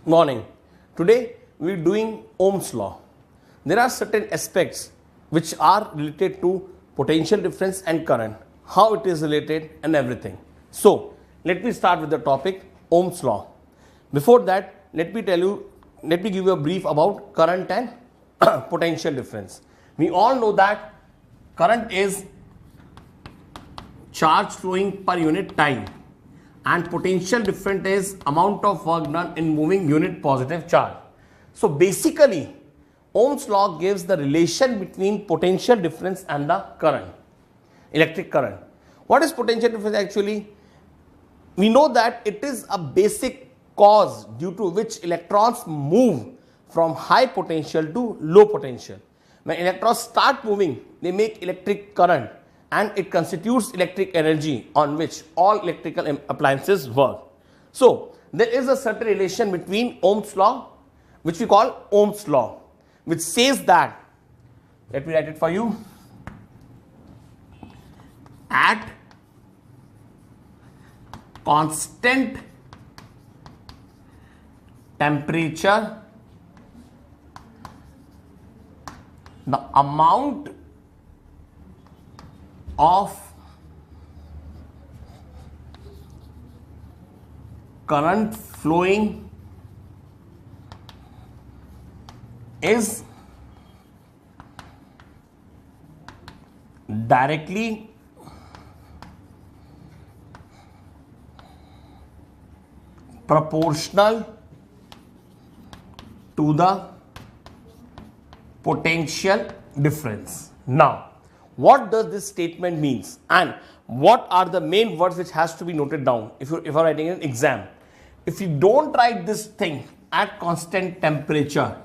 Morning. Today we are doing Ohm's law. There are certain aspects which are related to potential difference and current, how it is related and everything. So let me start with the topic Ohm's law. Before that, let me give you a brief about current and potential difference. We all know that current is charge flowing per unit time, and potential difference is amount of work done in moving unit positive charge. So basically, Ohm's law gives the relation between potential difference and the current, electric current. What is potential difference actually? We know that it is a basic cause due to which electrons move from high potential to low potential. When electrons start moving, they make electric current, and it constitutes electric energy on which all electrical appliances work. So there is a certain relation between Ohm's law, which we call Ohm's law, which says that, let me write it for you, at constant temperature, the amount of current flowing is directly proportional to the potential difference. Now, what does this statement means, and what are the main words which has to be noted down if you are writing an exam? If you don't write this thing at constant temperature,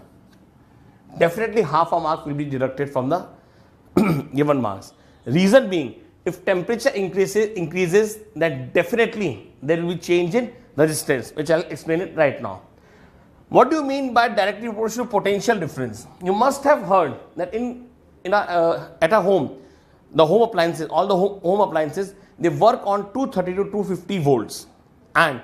definitely half a mark will be deducted from the given marks. Reason being, if temperature increases, then definitely there will be change in resistance, which I'll explain it right now. What do you mean by directly proportional potential difference? You must have heard that at a home, the home appliances, all the home appliances, they work on 230 to 250 volts. And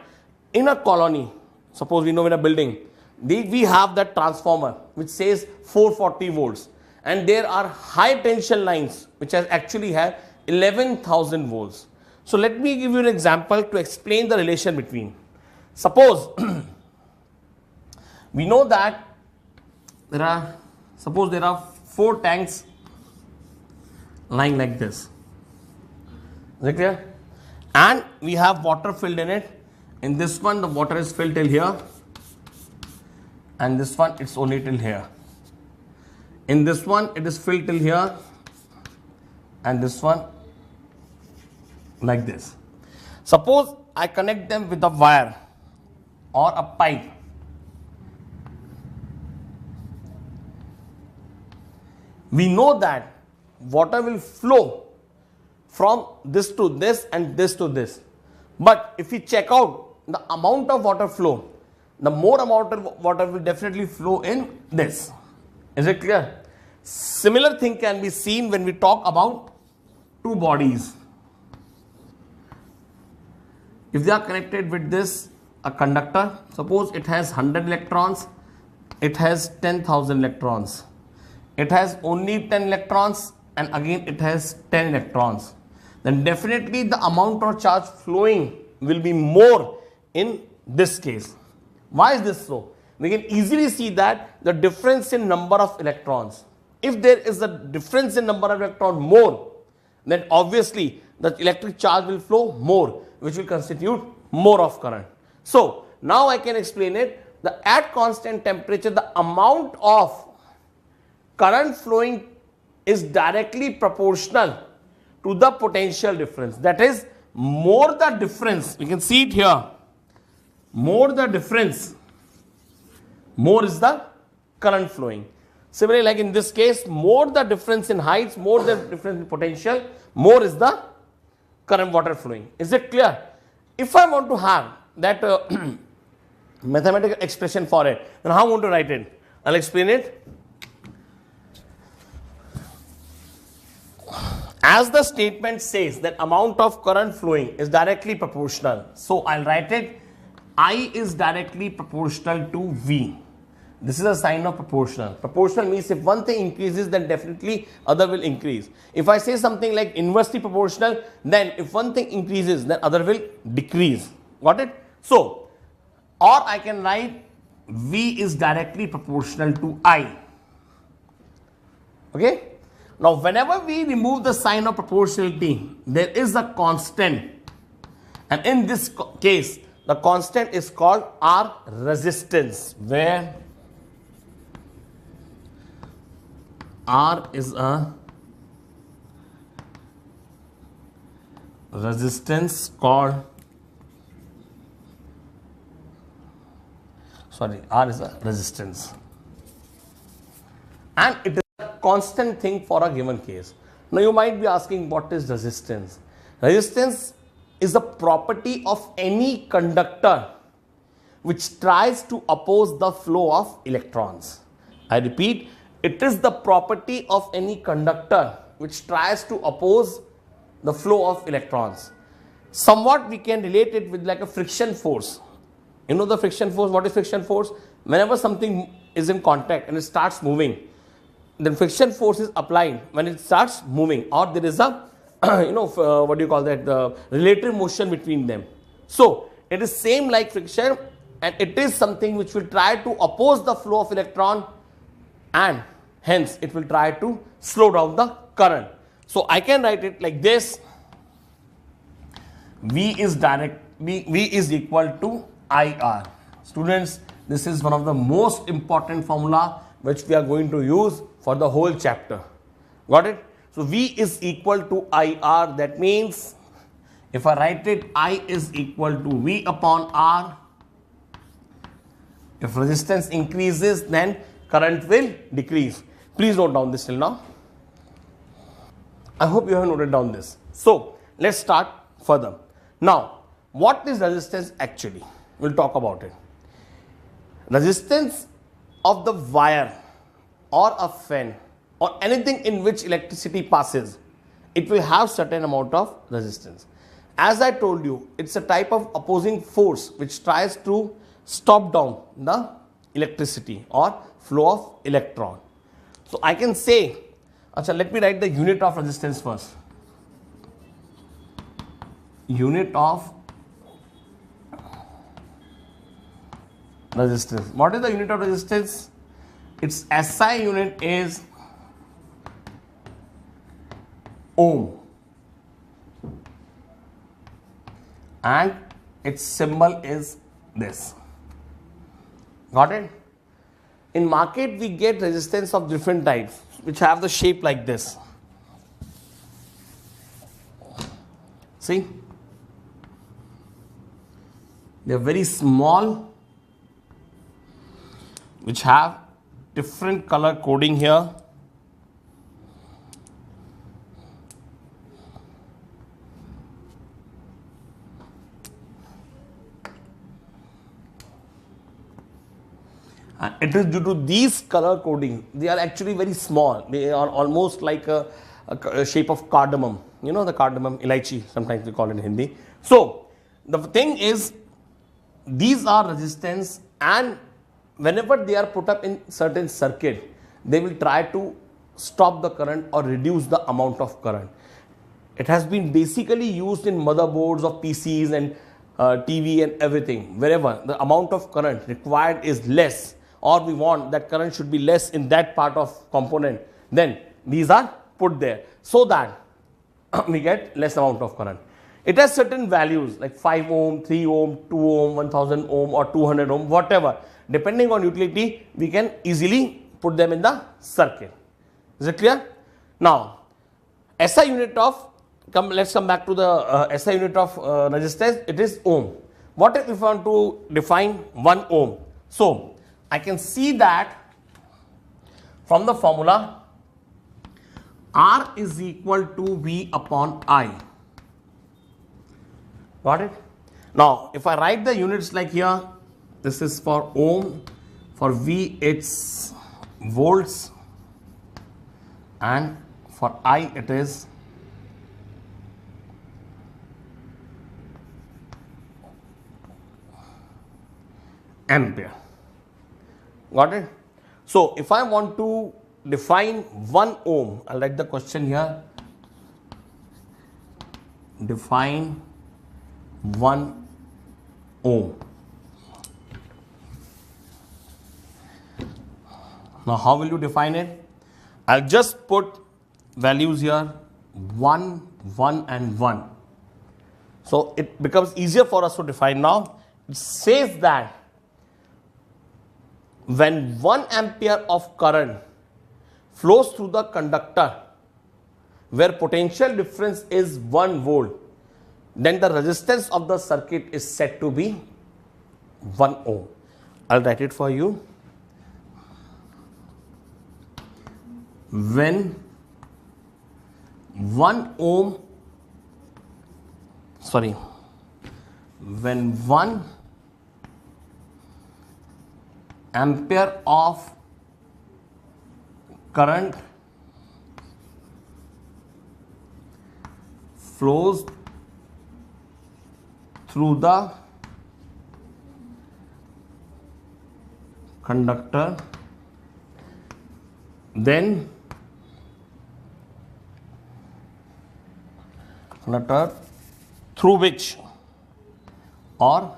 in a colony, suppose we know in a building, we have that transformer which says 440 volts. And there are high tension lines which actually have 11,000 volts. So let me give you an example to explain the relation between. Suppose we know that there are 4 tanks lying like this. Is it clear? And we have water filled in it. In this one, the water is filled till here, and this one it's only till here. In this one, it is filled till here, and this one like this. Suppose I connect them with a wire or a pipe. We know that water will flow from this to this and this to this. But if we check out the amount of water flow, the more amount of water will definitely flow in this. Is it clear? Similar thing can be seen when we talk about two bodies. If they are connected with this, a conductor, suppose it has 100 electrons, it has 10,000 electrons. It has only 10 electrons, and again it has 10 electrons. Then definitely the amount of charge flowing will be more in this case. Why is this so? We can easily see that the difference in number of electrons. If there is a difference in number of electrons more, then obviously the electric charge will flow more, which will constitute more of current. So now I can explain it. At constant temperature, the amount of current flowing is directly proportional to the potential difference. That is, more the difference, we can see it here, more the difference, more is the current flowing. Similarly, like in this case, more the difference in heights, more the difference in potential, more is the current water flowing. Is it clear? If I want to have that mathematical expression for it, then how I want to write it? I'll explain it. As the statement says that amount of current flowing is directly proportional, so I'll write it I is directly proportional to V. This is a sign of proportional. Proportional means if one thing increases, then definitely other will increase. If I say something like inversely proportional, then if one thing increases, then other will decrease. Got it? So, or I can write V is directly proportional to I. Okay? Now, whenever we remove the sign of proportionality, there is a constant. And in this case, the constant is called R resistance, where R is a resistance called, R is a resistance. And it is a constant thing for a given case. Now you might be asking, what is resistance? Resistance is a property of any conductor which tries to oppose the flow of electrons. I repeat, it is the property of any conductor which tries to oppose the flow of electrons. Somewhat we can relate it with like a friction force. You know the friction force? What is friction force? Whenever something is in contact and it starts moving, then friction force is applied when it starts moving, or there is a what do you call that, the relative motion between them. So it is same like friction, and it is something which will try to oppose the flow of electron, and hence it will try to slow down the current. So I can write it like this: V is equal to IR. Students, this is one of the most important formula which we are going to use for the whole chapter. Got it? So V is equal to IR. That means if I write it, I is equal to V upon R. If resistance increases, then current will decrease. Please note down this till now. I hope you have noted down this. So let's start further. Now, what is resistance actually? We'll talk about it. Resistance of the wire or a fan or anything in which electricity passes, it will have certain amount of resistance. As I told you, it's a type of opposing force which tries to stop down the electricity or flow of electron. So I can say, let me write the unit of resistance first. Unit of resistance. What is the unit of resistance? Its SI unit is ohm, and its symbol is this. Got it? In market we get resistance of different types which have the shape like this. See? They are very small, which have different color coding here. And it is due to these color coding. They are actually very small. They are almost like a shape of cardamom. You know the cardamom, elaichi, sometimes we call it in Hindi. So the thing is, these are resistance, and whenever they are put up in certain circuit, they will try to stop the current or reduce the amount of current. It has been basically used in motherboards of PCs and TV and everything. Wherever the amount of current required is less, or we want that current should be less in that part of component, then these are put there so that we get less amount of current. It has certain values like 5 ohm, 3 ohm, 2 ohm, 1000 ohm or 200 ohm, whatever. Depending on utility, we can easily put them in the circuit. Is it clear? Now, SI unit of, let's come back to the SI unit of resistance. It is ohm. What if we want to define 1 ohm? So, I can see that from the formula, R is equal to V upon I. Got it? Now, if I write the units like here, this is for ohm, for V it's volts, and for I it is ampere. Got it? So if I want to define 1 ohm, I'll write the question here. Define 1 ohm. Now how will you define it? I'll just put values here 1, 1 and 1. So it becomes easier for us to define now. It says that when 1 ampere of current flows through the conductor where potential difference is 1 volt, then the resistance of the circuit is said to be 1 ohm. I'll write it for you. When 1 ampere of current flows through the conductor, then conductor through which or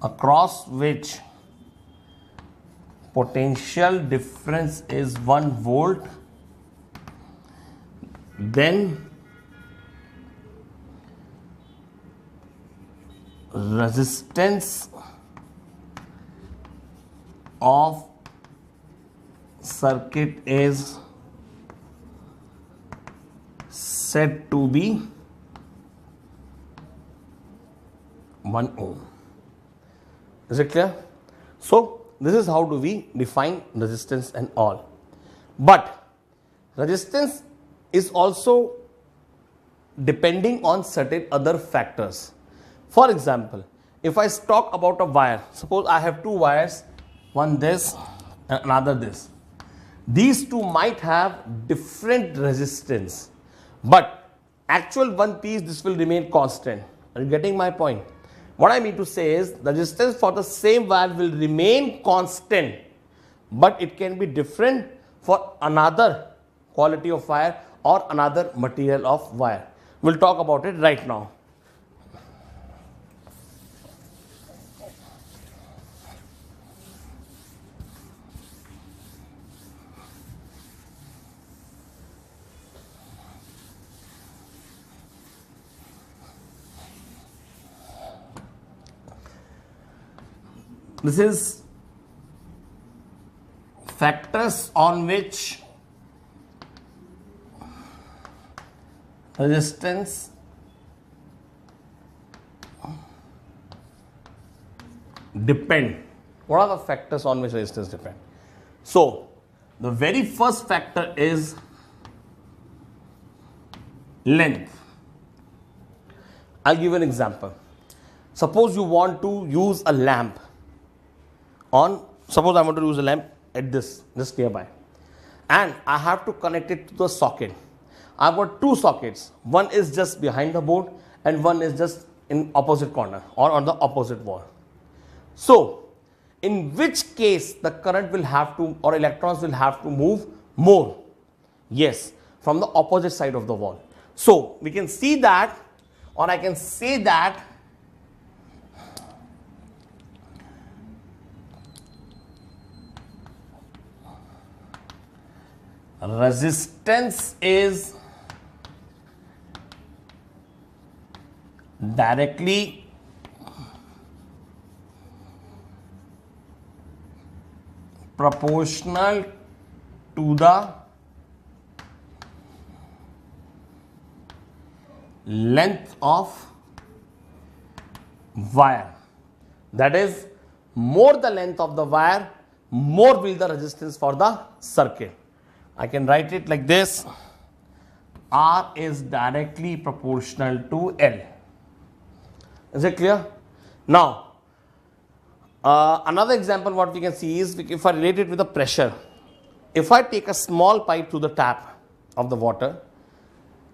across which potential difference is 1 volt, then resistance of circuit is said to be 1 ohm. Is it clear? So this is how do we define resistance and all. But resistance is also depending on certain other factors. For example, if I talk about a wire, suppose I have 2 wires, one this and another this. These 2 might have different resistance, but actual one piece this will remain constant. Are you getting my point? What I mean to say is the resistance for the same wire will remain constant, but it can be different for another quality of wire or another material of wire. We'll talk about it right now. This is factors on which resistance depend. What are the factors on which resistance depend? So the very first factor is length. I'll give an example. Suppose you want to use a lamp suppose I want to use a lamp at this, just nearby, and I have to connect it to the socket. I've got 2 sockets. One is just behind the board and one is just in opposite corner or on the opposite wall. So in which case the current will have to, or electrons will have to move more? Yes, from the opposite side of the wall. So we can see that, or I can say that resistance is directly proportional to the length of wire. That is, more the length of the wire, more will the resistance for the circuit. I can write it like this: R is directly proportional to L. Is it clear? Now, another example what we can see is, if I relate it with the pressure. If I take a small pipe to the tap of the water,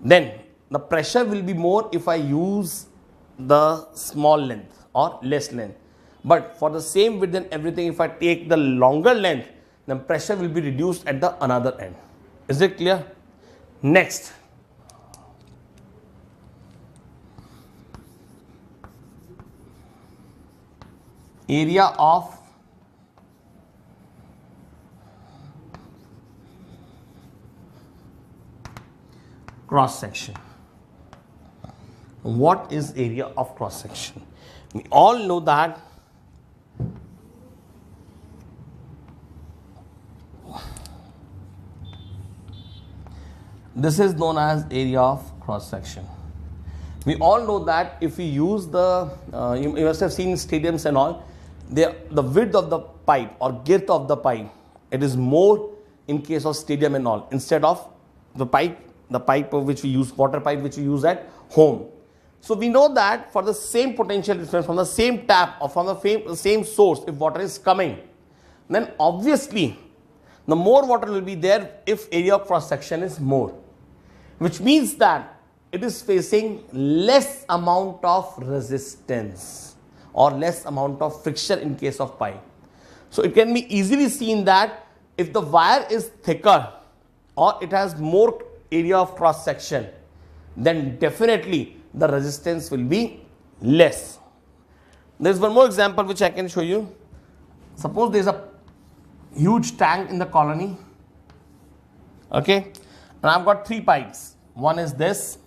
then the pressure will be more if I use the small length or less length. But for the same width and everything, if I take the longer length, then pressure will be reduced at the another end. Is it clear? Next, area of cross section. What is area of cross section? We all know that this is known as area of cross section. We all know that if we use the, you must have seen stadiums and all, the width of the pipe or girth of the pipe, it is more in case of stadium and all, instead of the pipe which we use, water pipe which we use at home. So we know that for the same potential difference from the same tap or from the same source, if water is coming, then obviously the more water will be there if area of cross section is more, which means that it is facing less amount of resistance or less amount of friction in case of pipe. So it can be easily seen that if the wire is thicker or it has more area of cross section, then definitely the resistance will be less. There is one more example which I can show you. Suppose there is a huge tank in the colony, okay, and I've got three pipes. One is this,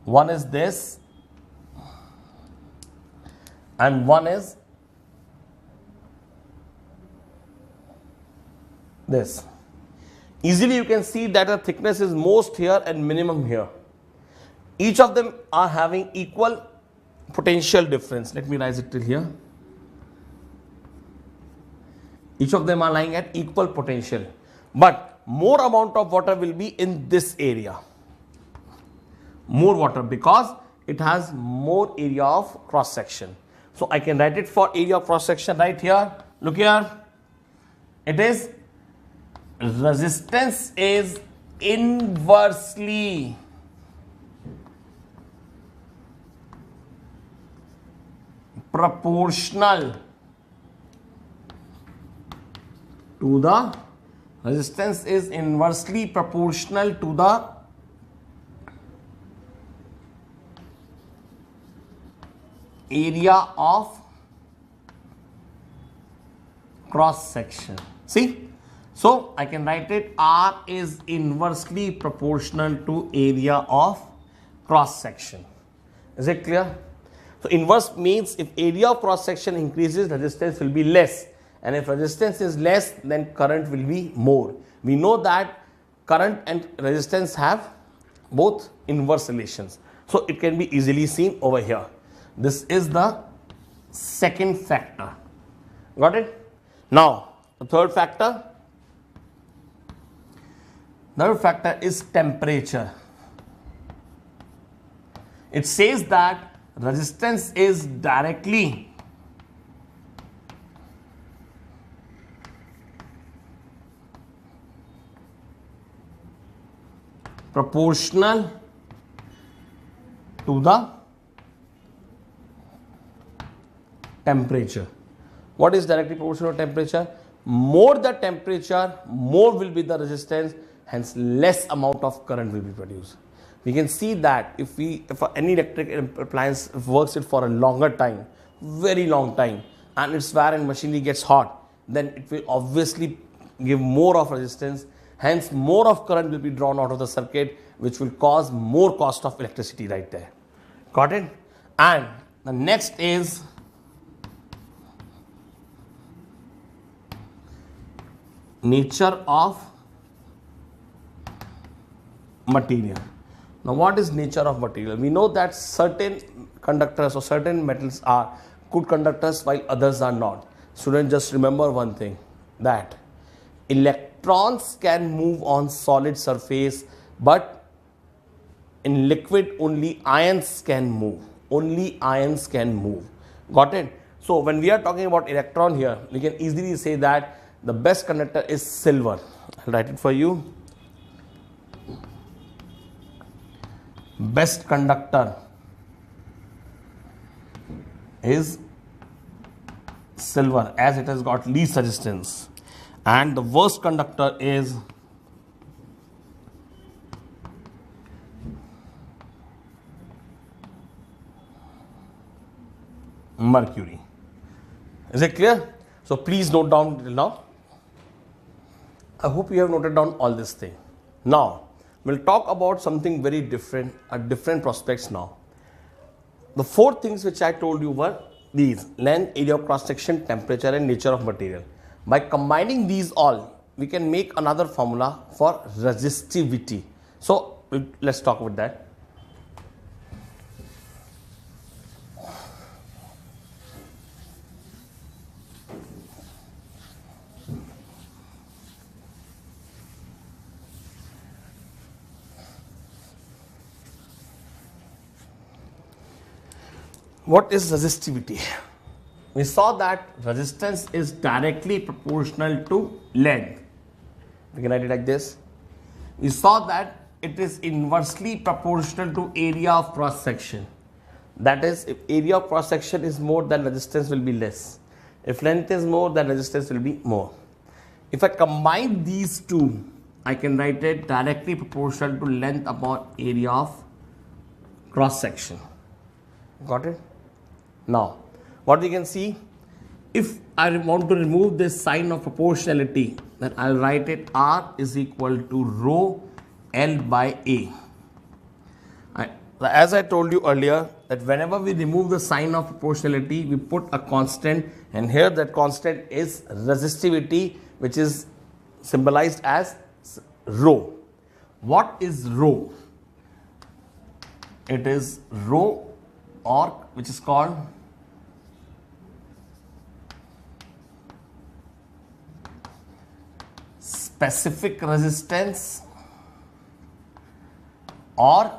one is this, and one is this. Easily you can see that the thickness is most here and minimum here. Each of them are having equal potential difference. Let me rise it till here. Each of them are lying at equal potential, but more amount of water will be in this area. More water because it has more area of cross section. So I can write it for area of cross section right here. Look here. It is resistance is inversely proportional to the resistance is inversely proportional to the area of cross section. See? So I can write it R is inversely proportional to area of cross section. Is it clear? So inverse means if area of cross section increases, resistance will be less, and if resistance is less, then current will be more. We know that current and resistance have both inverse relations. So it can be easily seen over here. This is the second factor. Got it? Now the third factor. The third factor is temperature. It says that resistance is directly proportional to the temperature. What is directly proportional to temperature? More the temperature, more will be the resistance, hence less amount of current will be produced. We can see that if any electric appliance works it for a longer time, very long time, and its wire and machinery gets hot, then it will obviously give more of resistance, hence more of current will be drawn out of the circuit, which will cause more cost of electricity right there. Got it? And the next is nature of material. Now what is nature of material? We know that certain conductors or certain metals are good conductors while others are not. Students, just remember one thing, that electrons can move on solid surface, but in liquid only ions can move. Only ions can move. Got it? So when we are talking about electron here, we can easily say that the best conductor is silver. I'll write it for you. Best conductor is silver, as it has got least resistance, and the worst conductor is mercury. Is it clear? So please note down till now. I hope you have noted down all this thing. Now we'll talk about something very different, different prospects now. The four things which I told you were these: length, area of cross section, temperature, and nature of material. By combining these all, we can make another formula for resistivity. So let's talk about that. What is resistivity? We saw that resistance is directly proportional to length. We can write it like this. We saw that it is inversely proportional to area of cross section. That is, if area of cross section is more, then resistance will be less. If length is more, then resistance will be more. If I combine these two, I can write it directly proportional to length upon area of cross section. Got it? Now, what we can see, if I want to remove this sign of proportionality, then I'll write it R is equal to rho L by A. As I told you earlier, that whenever we remove the sign of proportionality, we put a constant, and here that constant is resistivity, which is symbolized as rho. What is rho? It is rho, or which is called specific resistance or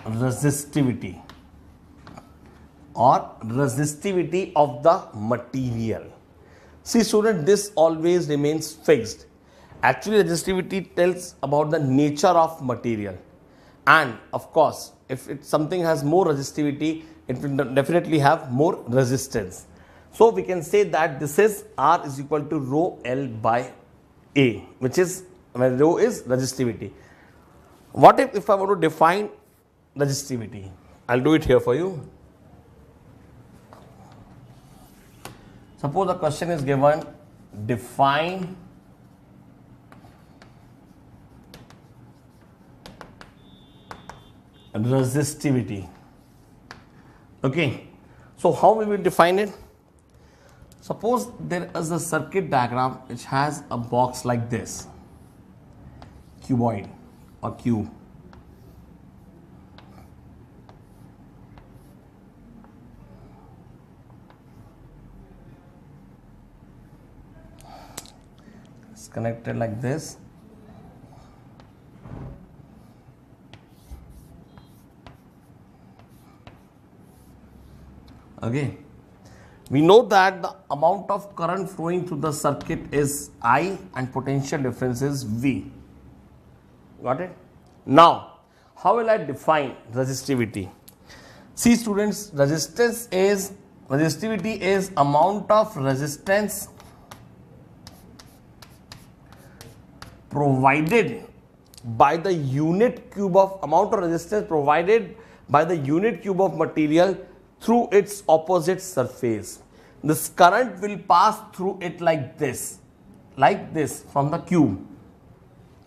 resistivity of the material. See student, this always remains fixed. Actually, resistivity tells about the nature of material, and of course, if something has more resistivity, it will definitely have more resistance. So we can say that this is R is equal to rho L by A, which is when rho is resistivity. What if I want to define resistivity? I'll do it here for you. Suppose the question is given, define resistivity. Okay, so how will we define it? Suppose there is a circuit diagram which has a box like this, cuboid or cube. It's connected like this. Okay, we know that the amount of current flowing through the circuit is I and potential difference is V. Got it? Now, how will I define resistivity? See students, resistivity is amount of resistance provided by the unit cube of material through its opposite surface. This current will pass through it like this from the cube.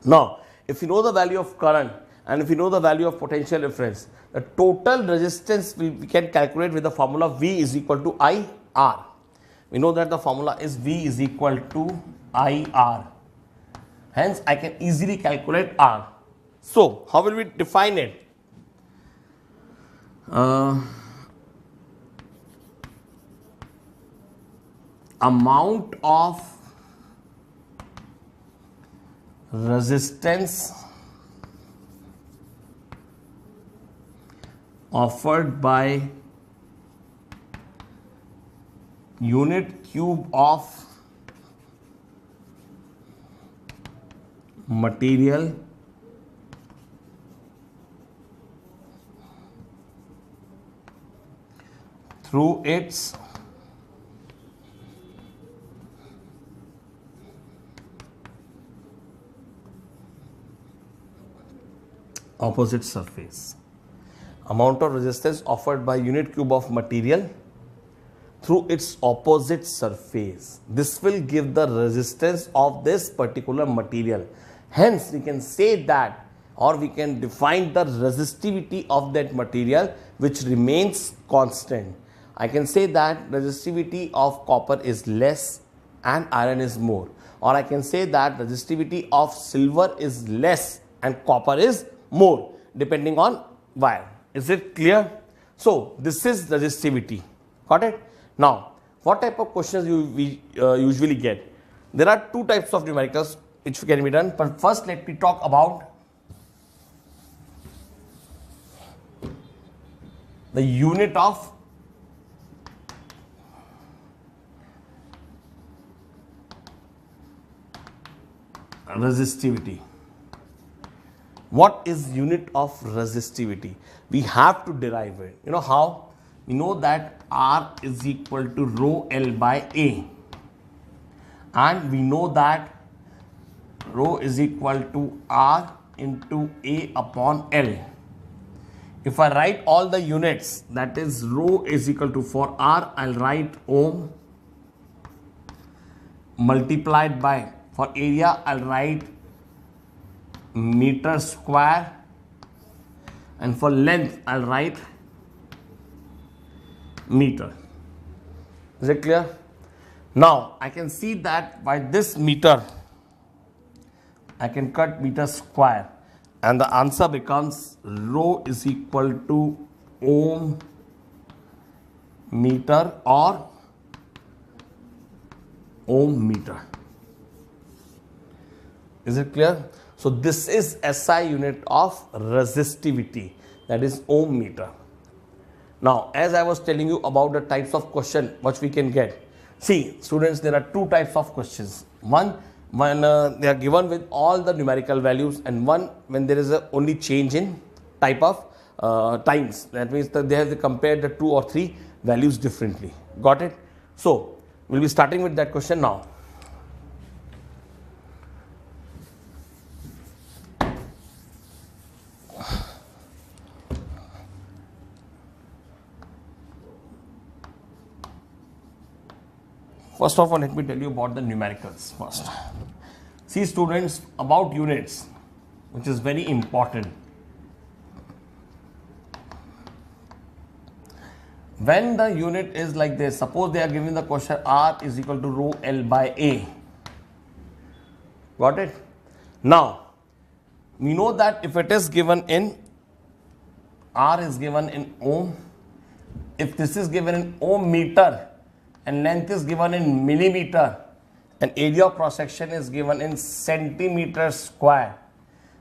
Now, if you know the value of current and if you know the value of potential difference, the total resistance we can calculate with the formula V is equal to IR. We know that the formula is V is equal to IR. Hence, I can easily calculate R. So, how will we define it? Amount of resistance offered by unit cube of material through its opposite surface. Amount of resistance offered by unit cube of material through its opposite surface. This will give the resistance of this particular material. Hence, we can say that, or we can define the resistivity of that material which remains constant. I can say that resistivity of copper is less and iron is more. Or I can say that resistivity of silver is less and copper is more, depending on wire. Is it clear? So, this is resistivity. Got it? Now, what type of questions we usually get? There are two types of numericals which can be done. But first, let me talk about the unit of resistivity. What is unit of resistivity? We have to derive it. You know how? We know that R is equal to rho L by A. And we know that rho is equal to R into A upon L. If I write all the units, that is rho is equal to, for R, I'll write ohm multiplied by, for area, I'll write meter square, and for length, I'll write meter. Is it clear? Now, I can see that by this meter, I can cut meter square. And the answer becomes rho is equal to ohm meter or ohm meter. Is it clear? So, this is SI unit of resistivity, that is ohm meter. Now, as I was telling you about the types of question which we can get. See, students, there are two types of questions. One, when they are given with all the numerical values, and one when there is a only change in type of times. That means that they have to compare the 2 or 3 values differently. Got it? So, we will be starting with that question now. First of all, let me tell you about the numericals first. See, students, about units, which is very important. When the unit is like this, suppose they are giving the question R is equal to rho L by A. Got it? Now, we know that if it is given in, R is given in ohm, if this is given in ohm meter, and length is given in millimeter, and area of cross section is given in centimeter square,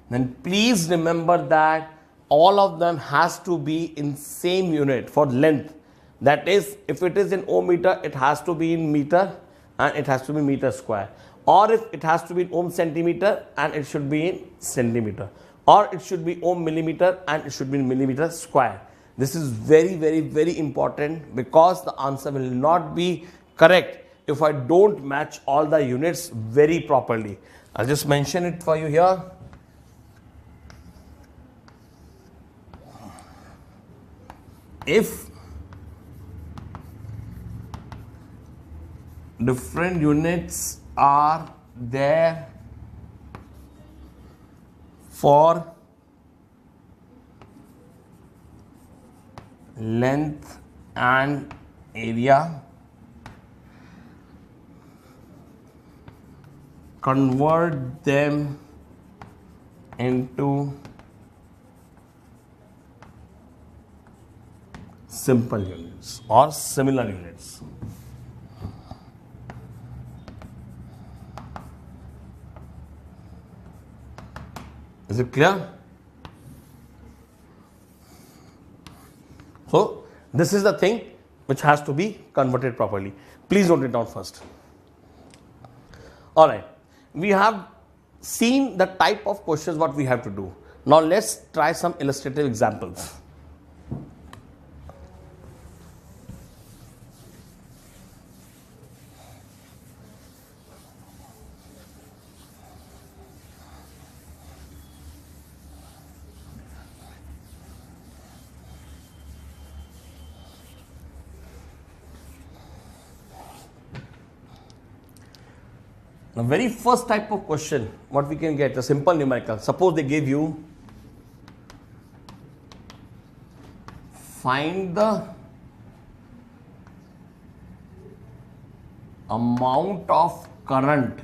then please remember that all of them has to be in same unit for length. That is, if it is in ohm meter, it has to be in meter and it has to be meter square. Or if it has to be in ohm centimeter and it should be in centimeter. Or it should be ohm millimeter and it should be in millimeter square. This is very, very, very important, because the answer will not be correct if I don't match all the units very properly. I'll just mention it for you here. If different units are there for length and area, convert them into simple units or similar units. Is it clear? So, this is the thing which has to be converted properly. Please note it down first. Alright, we have seen the type of questions what we have to do. Now, let's try some illustrative examples. The very first type of question what we can get, a simple numerical. Suppose they give you find the amount of current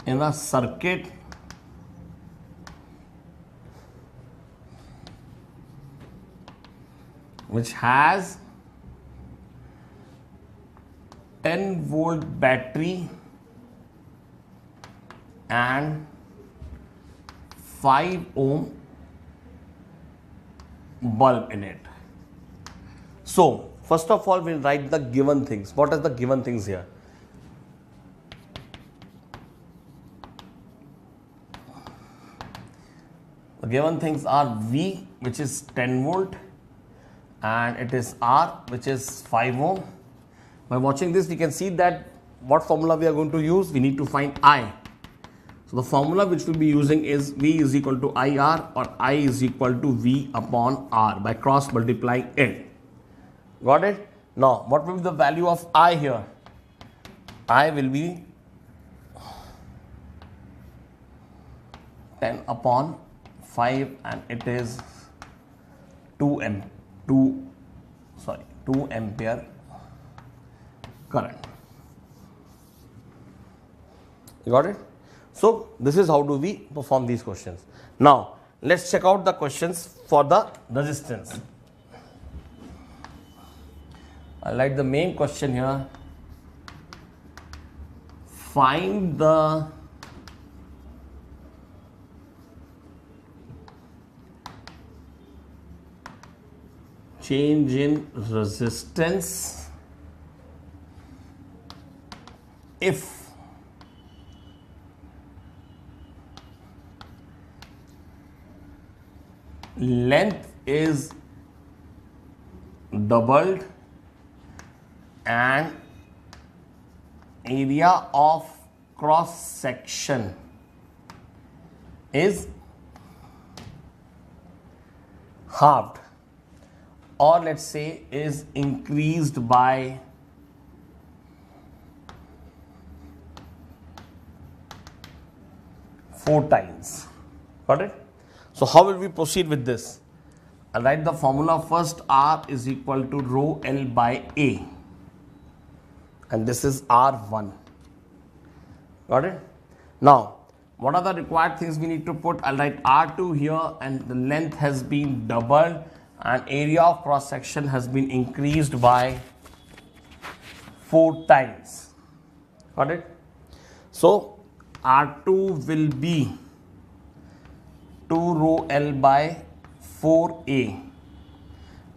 in a circuit which has 10-volt battery and 5 ohm bulb in it. So first of all, we'll write the given things. What are the given things here? The given things are V, which is 10 volt, and it is R, which is 5 ohm. By watching this, we can see that what formula we are going to use. We need to find I. So the formula which we'll be using is V is equal to IR, or I is equal to V upon R by cross multiplying it. Got it? Now, what will be the value of I here? I will be 10 upon 5, and it is 2 ampere current. You got it? So this is how do we perform these questions. Now let's check out the questions for the resistance. I like the main question here. Find the change in resistance if length is doubled and area of cross section is halved, or let's say is increased by 4 times. Got it? So how will we proceed with this? I'll write the formula first. R is equal to rho L by A, and this is R1. Got it? Now, what are the required things we need to put? I'll write R2 here, and the length has been doubled and area of cross section has been increased by 4 times. Got it? So R2 will be 2 rho L by 4A,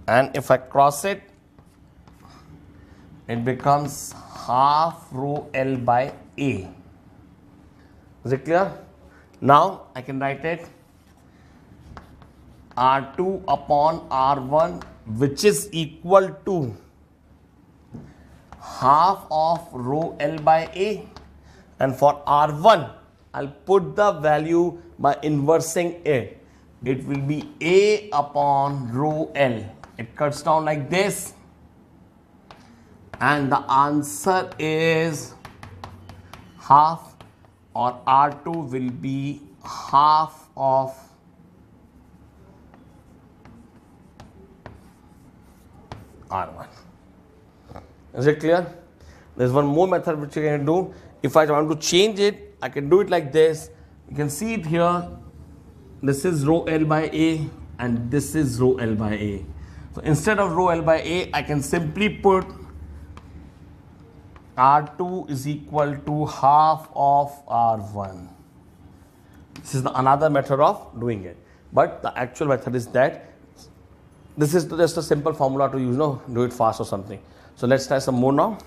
and if I cross it, it becomes half rho L by A. Is it clear? Now I can write it R2 upon R1, which is equal to half of rho L by A, and for R1 I'll put the value by inversing it. It will be A upon rho L. It cuts down like this, and the answer is half, or R2 will be half of R1. Is it clear? There's one more method which you can do. If I want to change it, I can do it like this. You can see it here. This is rho L by A, and this is rho L by A. So instead of rho L by A, I can simply put R2 is equal to half of R1. This is another method of doing it. But the actual method is that this is just a simple formula to use, do it fast or something. So let's try some more now.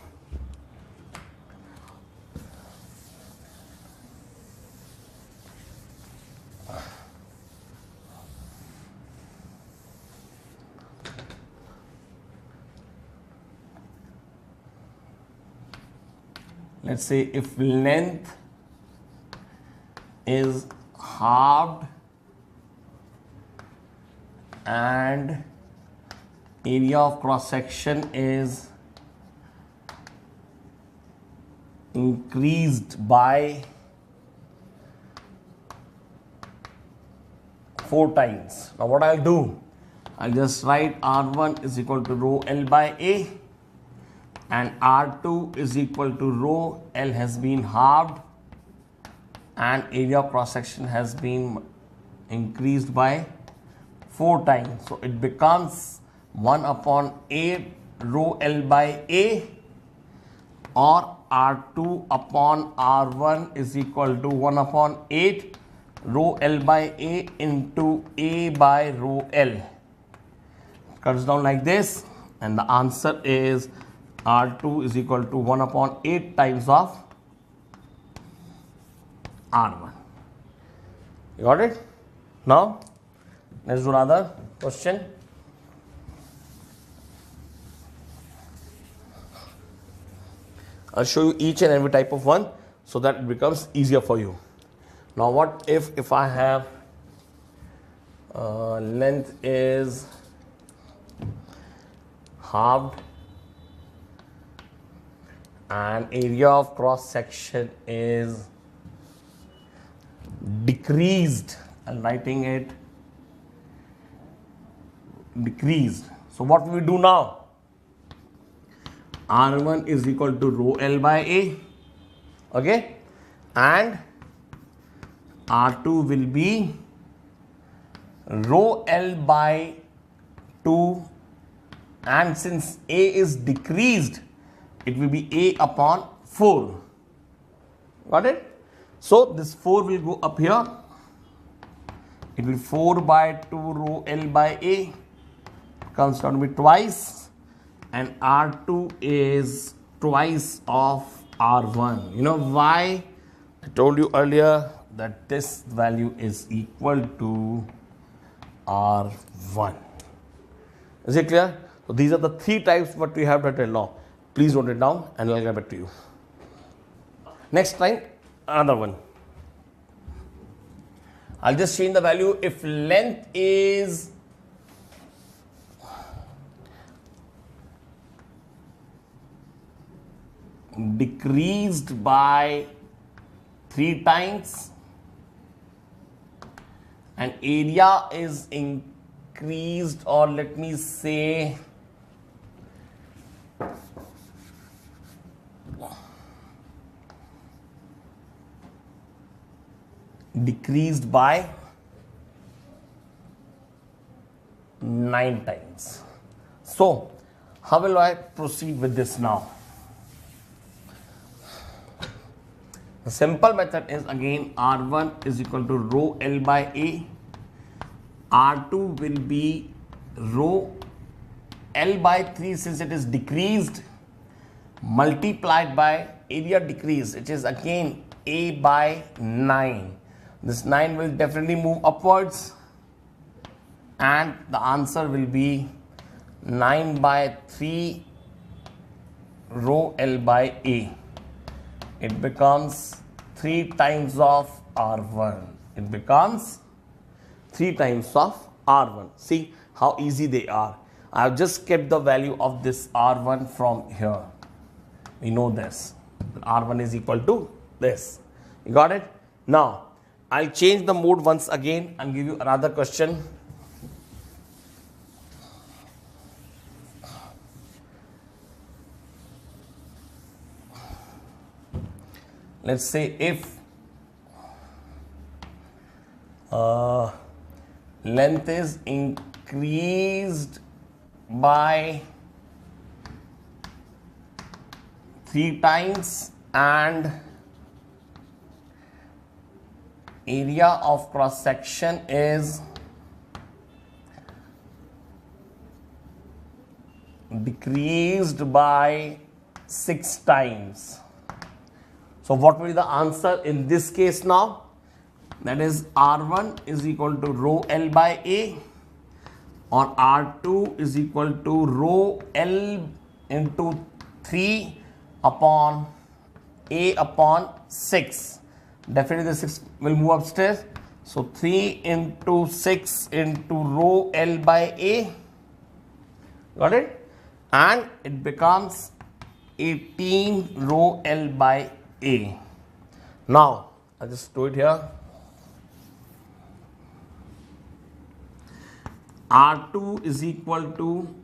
Let's say if length is halved and area of cross section is increased by 4 times. Now what I'll do, I'll just write R1 is equal to rho L by A, and R2 is equal to rho L has been halved, and area of cross section has been increased by 4 times. So it becomes 1 upon 8 rho L by A, or R2 upon R1 is equal to 1 upon 8 rho L by A into A by rho L. Cuts down like this, and the answer is R2 is equal to 1 upon 8 times of R1. You got it? Now, let's do another question. I'll show you each and every type of one so that it becomes easier for you. Now, what if I have length is halved and area of cross section is decreased. I'm writing it decreased. So what will we do now? R1 is equal to rho L by A, okay, and R2 will be rho L by 2, and since A is decreased, it will be A upon 4. Got it? So this 4 will go up here. It will be 4 by 2 rho L by A, comes down to be twice, and R2 is twice of R1. You know why? I told you earlier that this value is equal to R1. Is it clear? So these are the 3 types what we have written now. Please note it down and I'll get back to you. Next time, another one. I'll just change the value. If length is decreased by 3 times and area is increased, or let me say decreased by 9 times. So how will I proceed with this now? The simple method is again R1 is equal to rho L by A, R2 will be rho L by 3 since it is decreased, multiplied by area decreased, which is again A by 9. This 9 will definitely move upwards, and the answer will be 9 by 3 rho L by A. It becomes 3 times of R1. It becomes 3 times of R1. See how easy they are. I have just kept the value of this R1 from here. We know this. R1 is equal to this. You got it? Now, I'll change the mode once again and give you another question. Let's say if length is increased by 3 times and area of cross section is decreased by 6 times. So what will be the answer in this case now? That is R1 is equal to rho L by A, or R2 is equal to rho L into 3 upon A upon 6. Definitely the 6 will move upstairs. So 3 into 6 into rho L by A. Got it? And it becomes 18 rho L by A. Now, I'll just do it here. R2 is equal to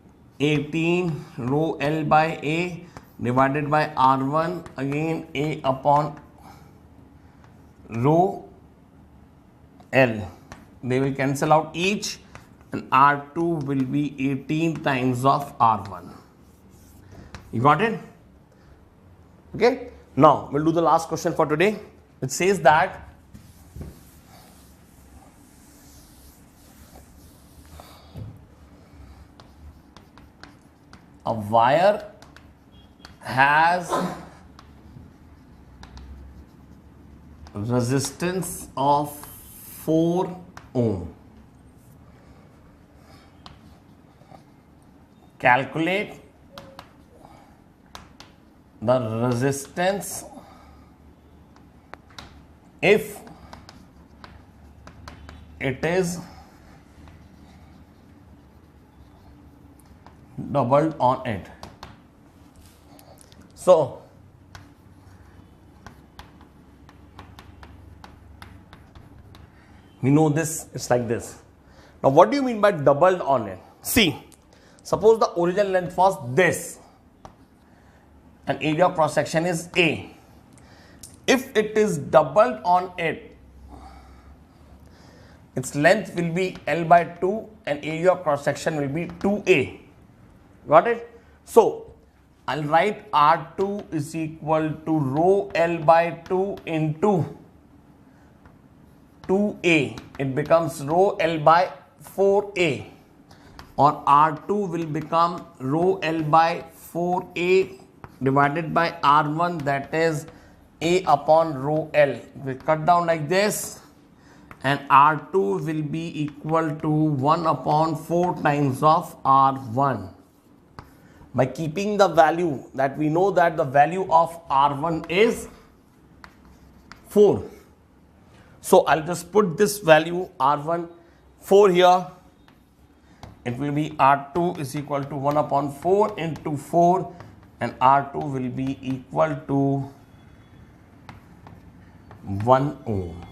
18 rho L by A divided by R1, again A upon rho L. They will cancel out each, and R2 will be 18 times of R1. You got it? Okay. Now, we'll do the last question for today. It says that a wire has resistance of 4 ohm. Calculate the resistance if it is doubled on it. So, we know this, it's like this. Now, what do you mean by doubled on it? See, suppose the original length was this, and area of cross section is A. If it is doubled on it, its length will be L by 2 and area of cross section will be 2A. Got it? So, I'll write R2 is equal to rho L by 2 into 2A. It becomes rho L by 4A, or R2 will become rho L by 4A divided by R1, that is A upon rho L. We cut down like this, and R2 will be equal to 1 upon 4 times of R1. By keeping the value that we know that the value of R1 is 4. So, I'll just put this value R1 4 here. It will be R2 is equal to 1 upon 4 into 4, and R2 will be equal to 1 ohm.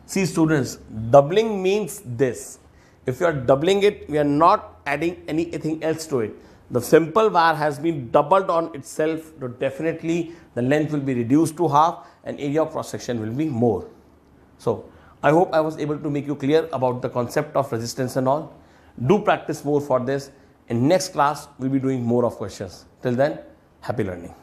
See students, doubling means this. If you are doubling it, we are not adding anything else to it. The simple wire has been doubled on itself, so definitely the length will be reduced to half and area of cross section will be more. So, I hope I was able to make you clear about the concept of resistance and all. Do practice more for this. In next class, we'll be doing more of questions. Till then, happy learning.